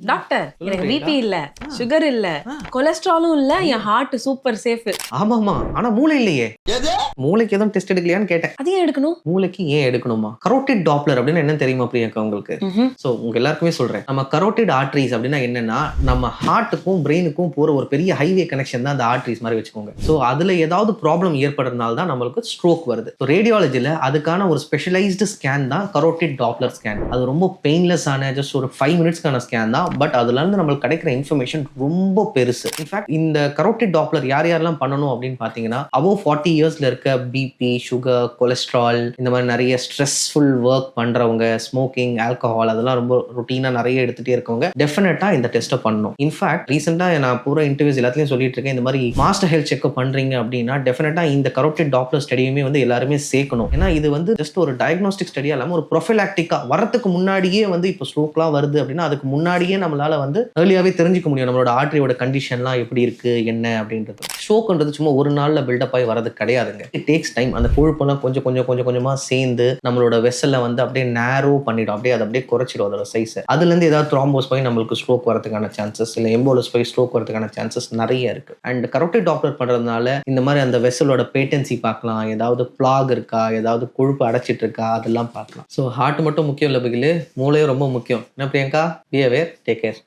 Doctor எனக்கு BP இல்ல, sugar இல்ல, கொலஸ்ட்ராலும் இல்ல, என் ஹார்ட் சூப்பர் சேஃப். ஆமாமா, ஆனா மூளை இல்லையே. மூளைக்கு எதுவும் டெஸ்ட் எடுக்கலையான்னு கேட்டேன். அது ஏன் எடுக்கணும்? மூளைக்கு ஏன் எடுக்கணுமா? கரோட்டிட் டாப்லர் அப்படின்னு என்ன தெரியுமா பிரியங்கா உங்களுக்கு? சோ உங்க எல்லாருக்குமே சொல்றேன். நம்ம கரோட்டிட் ஆர்டரிஸ் அப்படின்னா என்னன்னா, நம்ம ஹார்ட்டுக்கும் பிரெயினுக்கும் போற ஒரு பெரிய ஹைவே கனெக்ஷன் தான் அந்த ஆர்டரிஸ் மாதிரி வச்சுக்கோங்க. சோ அதுல ஏதாவது ப்ராப்ளம் ஏற்படுறதுனால தான் நம்மளுக்கு ஸ்ட்ரோக் வருது. ஸோ ரேடியாலஜில அதுக்கான ஒரு ஸ்பெஷலைஸ்டு ஸ்கேன் தான் கரோட்டிட் டாப்லர் ஸ்கேன். அது ரொம்ப பெயின்லெஸ் ஆன ஜஸ்ட் ஒரு 5 மினிட்ஸ்க்கான ஸ்கேன் தான். பட் அதுல இருந்து நம்மளுக்கு கிடைக்கிற இன்ஃபர்மேஷன் ரொம்ப பெருசு. இன்ஃபேக்ட் இந்த கரோட்டிட் டாப்லர் யார் யாரெல்லாம் பண்ணணும் அப்படின்னு பாத்தீங்கன்னா, above 40 இயர்ஸ்ல இருக்க பிபி, சுகர், கொலஸ்ட்ரால், இந்த மாதிரி நிறைய ஸ்ட்ரெஸ்ஃபுல் ஒர்க் பண்றவங்க, ஸ்மோக்கிங், ஆல்கஹால் அதெல்லாம் ரொம்ப ருட்டீனா நிறைய எடுத்துட்டே இருக்கவங்க டெஃபினட்டா இந்த டெஸ்ட்டை பண்ணணும். இன்ஃபேக்ட் ரீசெண்டா நான் பூரா இன்டர்வியூஸ் எல்லாத்தையும் சொல்லிட்டு இருக்கேன், இந்த மாதிரி மாஸ்டர் ஹெல்த் செக்அப் பண்றீங்க அப்படின்னா டெஃபினட்டா இந்த கரோட்டிட் டாப்லர் ஸ்டடியுமே வந்து எல்லாருமே சேர்க்கணும். ஏன்னா இது வந்து ஜஸ்ட் ஒரு டயக்னோஸ்டிக் ஸ்டடியா இல்லாம ஒரு ப்ரொஃபைலாக்டிக்கா வரதுக்கு முன்னாடியே வந்து இப்போ ஸ்ட்ரோக்லாம் வருது அப்படின்னா அதுக்கு முன்னாடியே நம்மளால வந்து ஏர்லியாவே தெரிஞ்சுக்க முடியும் நம்மளோட ஆர்டரியோட கண்டிஷன்லாம் எப்படி இருக்கு என்ன அப்படின்றது. ஸ்ட்ரோக்ன்றது சும்மா ஒரு நாள்ல பில்டப் ஆகி வரது கிடையாதுங்க. It takes time. அந்த கொழுப்பெல்லாம் கொஞ்சமா சேர்ந்து நம்மளோட வெசல்ல வந்து அப்படியே நேரோ பண்ணிடும், அப்படியே அதை அப்படியே குறைச்சிடும் அதோட சைஸை. அதுல இருந்து ஏதாவது த்ராம்போஸ் போய் நம்மளுக்கு ஸ்ட்ரோக் வரதுக்கான சான்சஸ், இல்லை எம்போலஸ் போய் ஸ்ட்ரோக் வரதுக்கான சான்சஸ் நிறைய இருக்கு. அண்ட் கரோட்டிட் டாப்லர் பண்றதுனால இந்த மாதிரி அந்த வெசலோட பேட்டன்சி பார்க்கலாம், ஏதாவது பிளாக் இருக்கா, ஏதாவது கொழுப்பு அடைச்சிட்டு இருக்கா, அதெல்லாம் பார்க்கலாம். ஸோ ஹார்ட் மட்டும் முக்கியம் இல்லை பிகிலு, மூளையும் ரொம்ப முக்கியம். என்ன Priyanka? Be aware, take care.